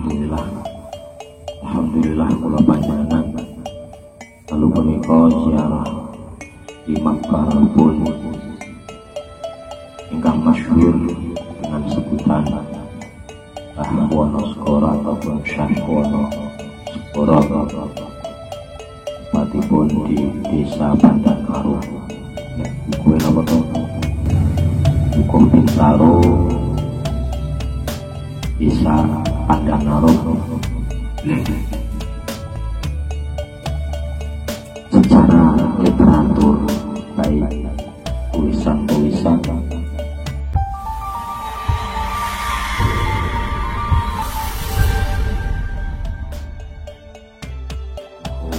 Alhamdulillah, Alhamdulillah kula panjenengan lalu punika ziarah di Makkah pun ingkang masyhur dengan sebutan Wonoskoro ataupun Syah Wonoskoro, tempatipun di desa Bandarkaro, kue napa to Hukum Bintaro, desa Bandarkaro. Secara literatur baik tulisan-tulisan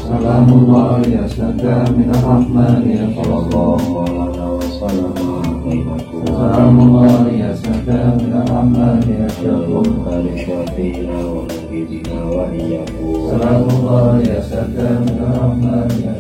Salamullah ya sadda minal rahman ya sallallahu alaihi wasallam. Salamullah ya sadda minal rahman ya syafiina wa nabiyina wa iyyakum. Salamullah ya sadda minal rahman ya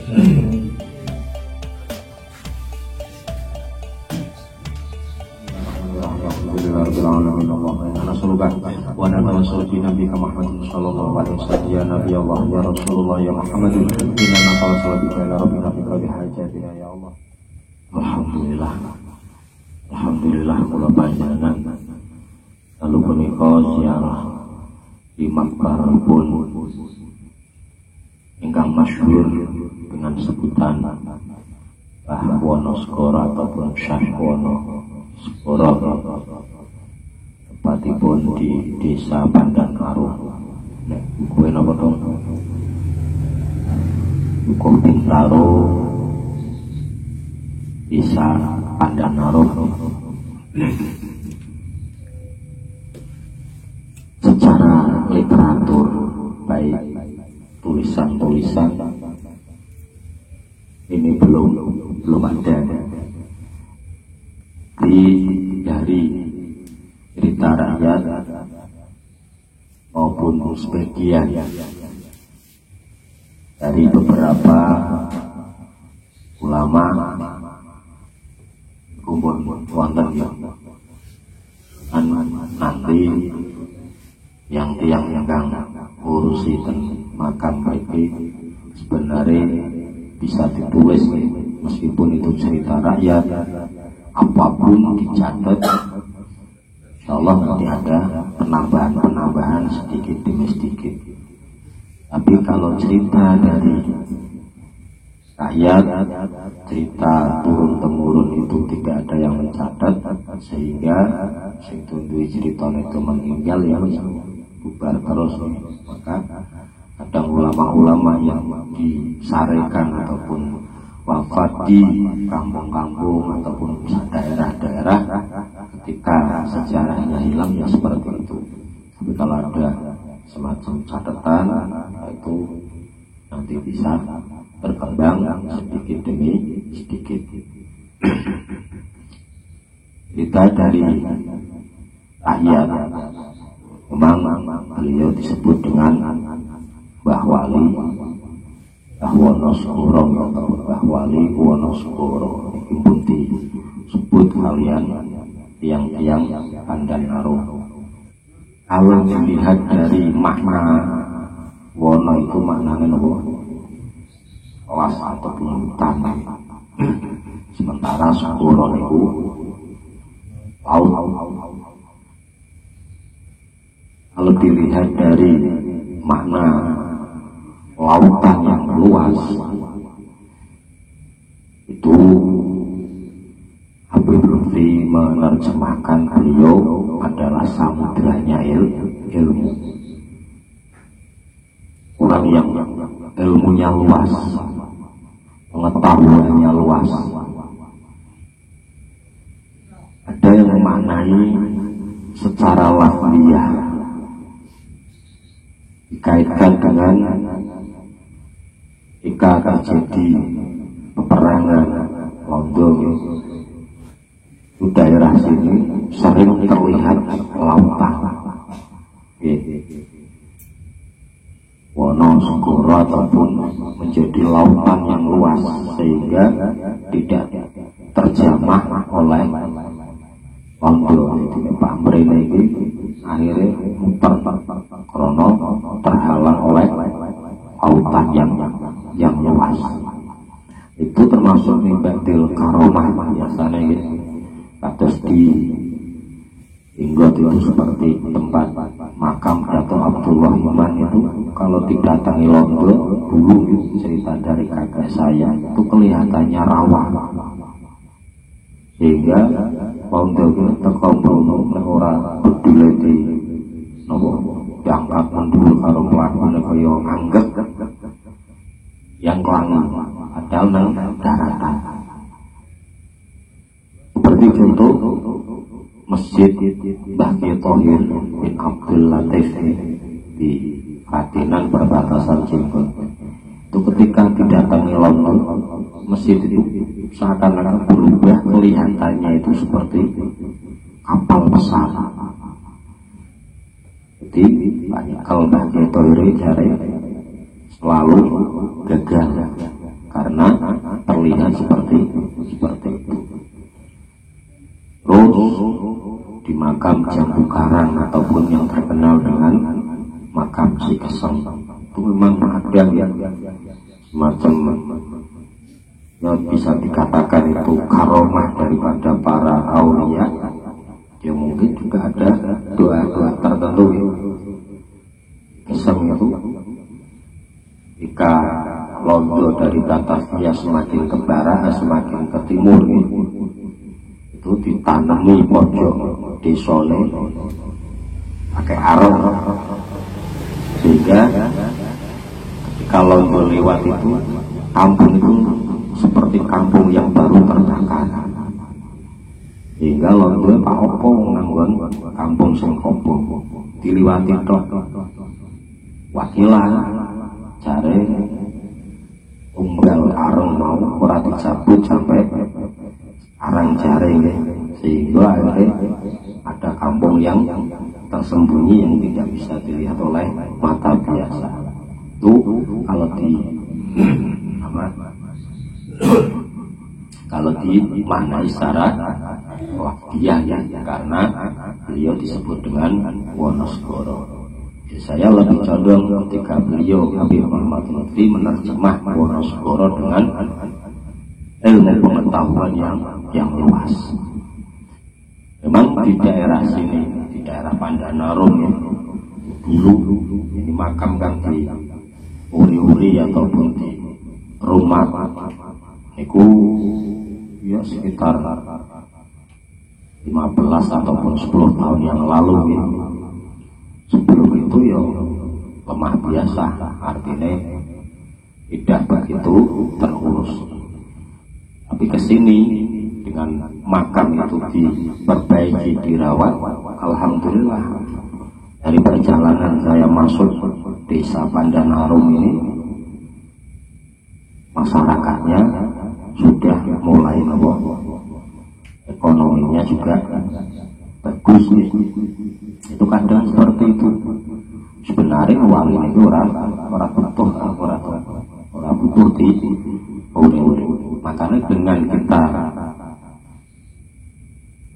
wa natawassalu bi nabiyyika Muhammadin sallallahu alaihi wasallam ya nabi Allah ya Rasulullah ya Muhammadin inna natawassalu bika ila rabbina bi qadri hajatina ya Allah. Alhamdulillah, Alhamdulillah kula panjenengan lalu punika ziarah di Makkah pun ingkang masyhur dengan sebutan Wonoskoro ataupun Syah Wonoskoro, tempatipun di desa Bandarkaro, kue napa to Hukum Bintaro, desa Bandarkaro. Secara literatur baik tulisan-tulisan ini belum ada dari cerita rakyat maupun sebagian dari beberapa ulama kumpul wonten nanti yang ingkang ngurusi makam mriki sebenarnya bisa ditulis meskipun itu cerita rakyat, apapun dicatat, insyaallah nanti ada penambahan sedikit demi sedikit. Tapi kalau cerita dari rakyat, cerita turun temurun itu tidak ada yang mencatat, sehingga sing duwe cerita itu meninggal ya bubar terus. Maka ada ulama-ulama yang disarekan ataupun wafat di kampung-kampung ataupun daerah-daerah, ketika sejarahnya hilang ya seperti itu. Tapi kalau ada semacam catatan itu nanti bisa berkembang sedikit demi sedikit. Kita dari rakyat, memang beliau disebut dengan Mbah Wali Wonoskoro atau Mbah Wali Wonoskoro. Ini pun disebut kalian tiang-tiang Bandarkaro. Kalau dilihat dari makna Wono itu maknanya apa? Awas ataupun hutan. Sementara Skoro itu laut. Kalau dilihat dari makna lautan yang luas, itu Habib Lutfi menerjemahkan beliau adalah samudranya ilmu. Orang yang ilmunya luas, pengetahuannya luas. Ada yang memaknai secara lafziyah dikaitkan dengan jika terjadi peperangan Londo, itu daerah sini sering terlihat lautan. Wonoskoro ataupun menjadi lautan yang luas sehingga tidak terjamah oleh Londo. Jadi Pak Mrene ini akhirnya muter karena terhalang oleh lautan yang luas. Itu termasuk nibatil karomah biasanya ya. Kados di Inggot itu seperti tempat makam Dato Abdullah Iman itu, kalau didatangi Londo dulu cerita dari kakek saya itu kelihatannya rawa, sehingga Londo itu terkompon orang berdua di nopo diangkat mendulu kalau melakukan kaya anggap yang kelangi padahal nang daratan. Seperti contoh Masjid Mbah Kiai Thohir bin Abdul Latif di Katinan perbatasan Jenggot. Itu ketika didatangi Londo, masjid itu seakan-akan berubah, kelihatannya itu seperti kapal besar. Jadi banyak kalau Mbah Kiai Thohir jare selalu gagal karena terlihat seperti itu. Terus di makam Jambu Karang ataupun yang terkenal dengan makam Si Keseng itu memang ada ya semacam ya bisa dikatakan itu karomah daripada para aulia. Ya mungkin juga ada doa-doa tertentu ya. Keseng itu jika Londo dari batasnya semakin ke barat semakin ke timur itu ditanami pojok desone pakai arong, sehingga ketika Londo lewat itu kampung itu seperti kampung yang baru terbakar, sehingga Londo pak opo nganggon kampung sing kopo diliwati tok wakilan jare unggal arong mau ora dicabut sampai arang jaring ya. Sehingga akhirnya ada kampung yang tersembunyi yang tidak bisa dilihat oleh mata biasa. Itu kalau di makna secara waktiah ya, karena beliau disebut dengan Wonosgoro. Ya, saya lebih condong ketika beliau Habib Muhammad Lutfi menerjemah Wonosgoro dengan ilmu pengetahuan yang luas. Memang di daerah sini, di daerah Pandanarum ya, dulu ini makam kan di uri-uri ataupun di rumah itu ya sekitar 15 ataupun 10 tahun yang lalu ya. Sebelum itu ya lemah biasa, artinya tidak begitu terurus. Tapi kesini dengan makam itu diperbaiki, dirawat, alhamdulillah. Dari perjalanan saya masuk desa Pandanarum ini, masyarakatnya sudah mulai ekonominya juga bagus. Itu kadang seperti itu. Sebenarnya uang ini orang butuh di uri-uri. Makanya dengan kita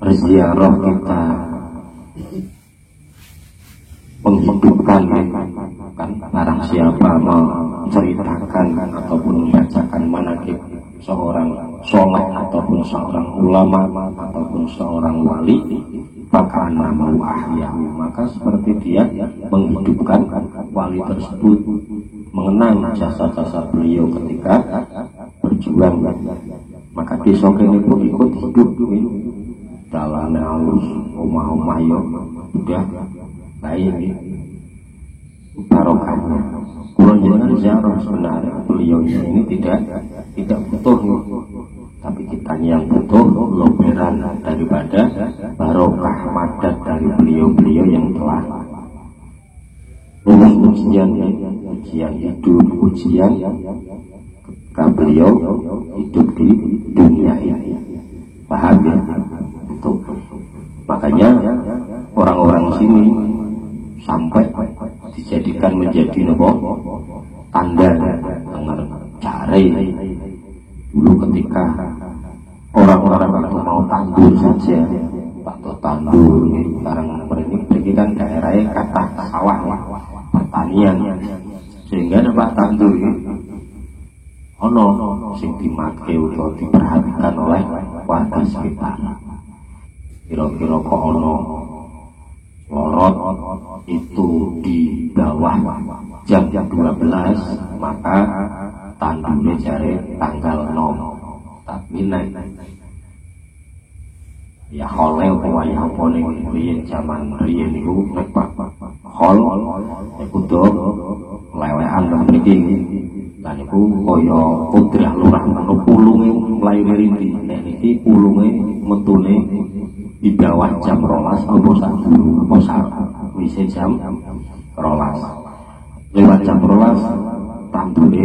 berziarah, kita menghidupkan kan barang siapa menceritakan ataupun membacakan manaqib seorang soleh ataupun seorang ulama ataupun seorang wali, maka nama wahya, maka seperti dia menghidupkan wali tersebut, mengenang jasa-jasa beliau ketika berjuang. Maka desa kene pun ikut hidup dalane halus, omah-omah yo udah baik barokahnya. Kalau jangan ziarah sebenarnya beliau ini tidak butuh, tapi kita yang butuh loberan daripada barokah madat dari beliau-beliau yang telah lulus ujian hidup, ujian ketika beliau hidup di dunia ini. Paham ya? Itu makanya orang-orang sini sampai dijadikan menjadi tanda dengar cari. Dulu ketika orang-orang itu mau tandur saja, waktu tandur sekarang ini ini kan daerahnya kata sawah pertanian, sehingga dapat tandur ono sing dimakai atau diperhatikan oleh warga sekitar. Kira-kira kok ono lorot itu di bawah jam 12, maka tandurnya jare tanggal 6. Tapi naik ya hole upaya apa ning riyen zaman riyen niku nek hol iku do lewekan ten mriki. Lan niku kaya putrah lurah ngono pulunge mlayu rinti. Nek niki pulunge metune di bawah jam 12 apa sak wise jam 12. Lewat jam 12 tandure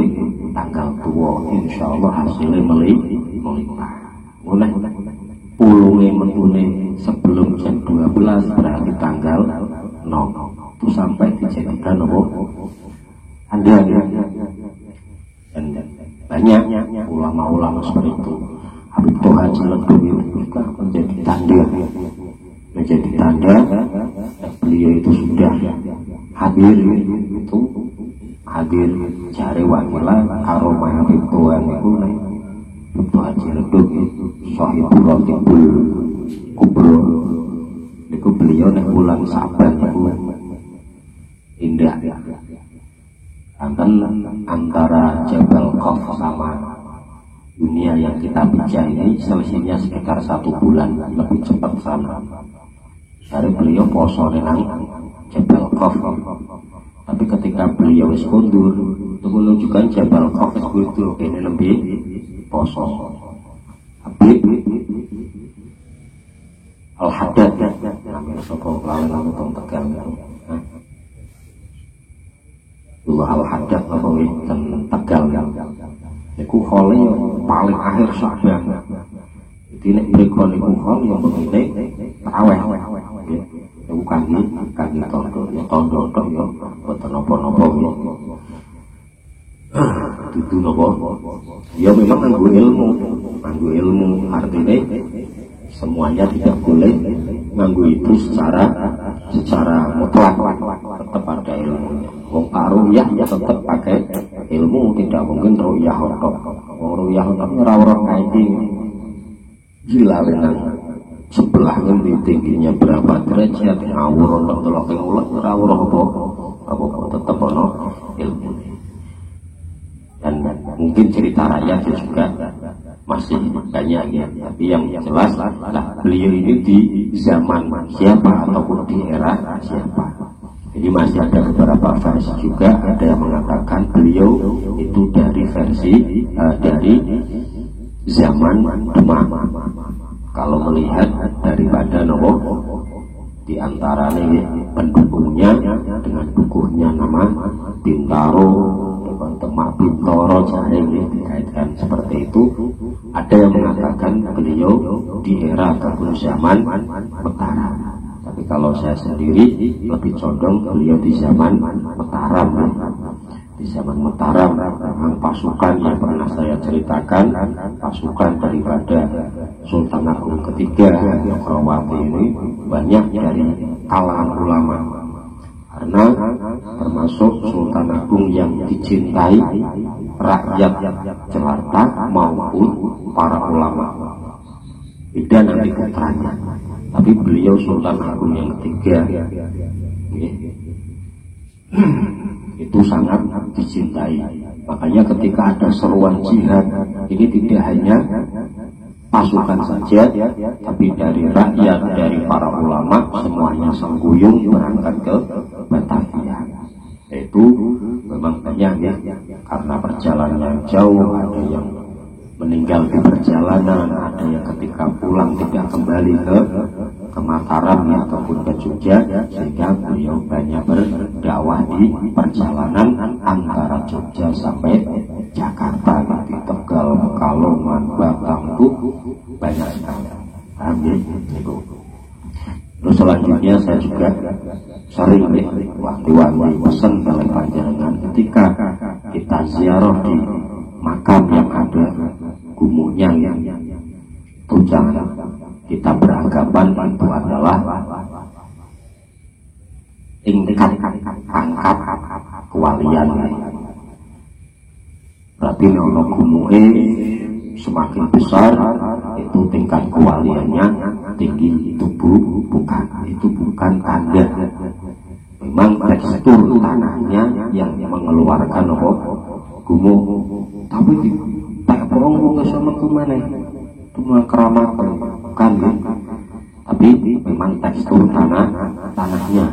tanggal tua, insyaallah hasilnya melimpah. Mulai pulunge metune sebelum jam 12 berarti tanggal 6 itu sampai dijadikan apa? Anda ya. Dan banyak ulama-ulama seperti itu. Habib Toha Ciledug itu juga menjadi tanda beliau itu sudah hadir jari wakilah aroma Habib Toha itu Habib Toha Ciledug Sohibul Rotibul Kubro itu beliau nek bulan Saban itu indah. Antara Jabal Qaf sama dunia yang kita pijak ini selisihnya sekitar 1 bulan, lebih cepat sana. Dari beliau poso nang Jabal Qaf, tapi ketika beliau wis kundur itu menunjukkan Jabal Qaf itu ini lebih poso. Habib Al-Haddad namanya soko lawan nang Tegal itu Al-Haddad apa ten Tegal iku khole paling akhir Sya'ban. Jadi nek mriko niku khol yang begini tarawih nggih. Iku kangge tondo tok ya boten napa-napa ya. Dudu napa? Ya memang nganggo ilmu artinya semuanya tidak boleh nganggo itu secara mutlak, tetap ada ilmunya. Wong ru'yah ya tetap pakai ilmu, tidak mungkin ru'yah tok. Wong ru'yah tok ora ora kaiti gila benar. Sebelah ngendi tingginya berapa derajat ngawur tok delok ulet ora ora apa tetap ono ilmu. Dan mungkin cerita rakyat juga masih banyak ya, tapi yang jelas beliau ini di zaman siapa ataupun di era siapa. Jadi masih ada beberapa versi juga, ada yang mengatakan beliau itu dari versi dari zaman Demak. Kalau melihat daripada nopo di antara pendukungnya dengan dukuhnya nama Bintaro, Demak Bintoro, Jahe dikaitkan seperti itu. Ada yang mengatakan beliau di era ataupun zaman Mataram. Tapi kalau saya sendiri lebih condong beliau di zaman Mataram. Di zaman Mataram memang pasukan yang pernah saya ceritakan, pasukan daripada Sultan Agung ketiga Chokrawati ini banyak dari kalangan ulama, karena termasuk Sultan Agung yang dicintai rakyat Jakarta maupun para ulama. Beda nanti putranya, tapi beliau Sultan Agung yang ketiga itu sangat dicintai. Makanya ketika ada seruan jihad, ini tidak hanya pasukan saja, tapi dari rakyat, dari para ulama, semuanya sengguyung berangkat ke Batavia. Itu memang banyak ya, karena perjalanan jauh, ada yang meninggal di perjalanan, ada yang ketika pulang tidak kembali ke Mataram ya, ataupun ke Jogja, sehingga beliau banyak berdakwah di perjalanan antara Jogja sampai Jakarta, di Tegal, Pekalongan, Batang, itu banyak sekali. Ambil itu. Terus selanjutnya saya juga sering wanti-wanti pesan oleh panjenengan ketika kita ziarah di makam yang ada gumuhnya yang itu jangan kita beranggapan itu adalah angkat kewalian. Berarti ono gumuke semakin besar itu tingkat kewaliannya tinggi, itu bukan tanda. Memang tekstur tanahnya yang mengeluarkan gumuh, tapi tak perlu sama kemana itu keramat bukan ya? Tapi memang tekstur tanahnya.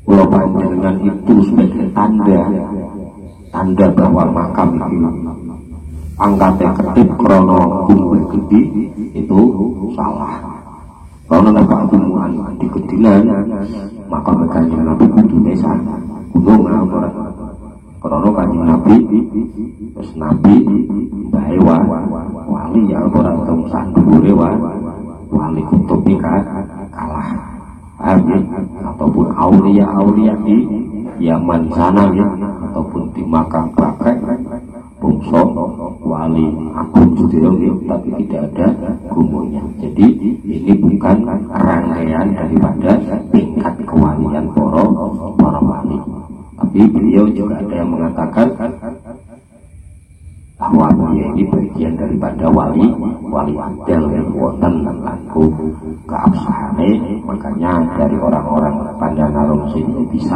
Kalau panjenengan itu sebagai tanda bahwa makam itu angkatnya ketip krono gumuh gede, itu salah. Kalau nampak gumuhan di gedinan makam Kanjeng Nabi kudu desa gunung orang. Krono Kanjeng Nabi terus Nabi bae wali ya orang tong sandure wali kutub kalah. Ataupun aulia di Yaman sana ya, ataupun di Makkah praktek bungso wali agung Judiro ya, tapi tidak ada gumuhnya. Jadi ini bukan rangkaian daripada tingkat kewalian para wali. Tapi beliau juga ada yang mengatakan bahwa dia ini bagian daripada wali adil yang wonten langku keabsahane. Makanya dari orang-orang Pandanarum sini bisa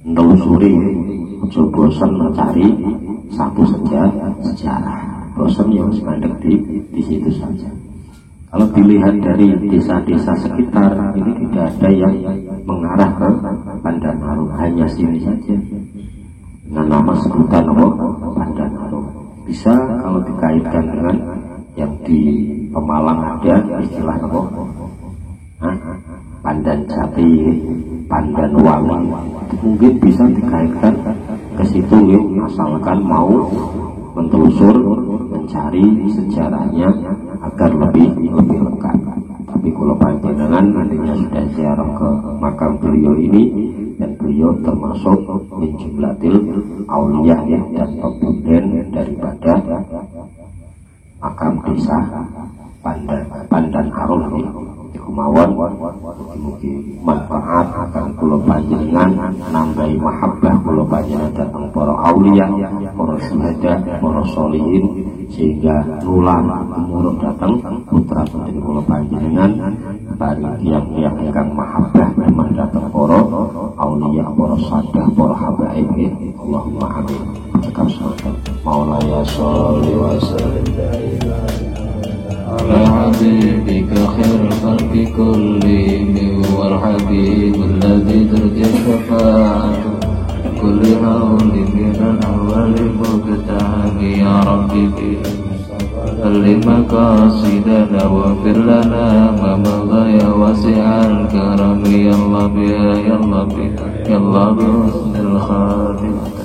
menelusuri, ojo bosan mencari satu sejarah. Bosan ya harus mandek di situ saja. Kalau dilihat dari desa-desa sekitar ini tidak ada yang mengarah ke Pandanarum, hanya sini saja dengan nama sebutan Pandanarum. Bisa kalau dikaitkan dengan yang di Pemalang ada istilah Pandan Jati, Pandan Wali, mungkin bisa dikaitkan ke situ ya, asalkan mau menelusur mencari sejarahnya agar lebih lengkap. Tapi kalau panjenengan nantinya sudah ziarah ke makam beliau ini, dan beliau termasuk min jumlatil auliya ya, dan pembuden daripada makam desa Pandan Arum ya. Kemauan mugi manfaat akan kula panjenengan, nambahi mahabbah kula panjenengan dhateng para auliya, para syuhada, para sholihin, sehingga nulang tumurun dhateng putra putri kula panjenengan, paring tiyang-tiyang ingkang mahabbah memang dhateng para auliya, para sadah, para habaib. Allahumma amin. Cekap salat Maulaya sholli wa sallim على حبيبك خير الخلق كلهم والحبيب الذي ترجى شفاعته كل هول من الأول مقتحم يا ربي لمقاصدنا واغفر لنا ما مضى يا واسع الكرم يا الله يا الله يا الله بحسن الخاتم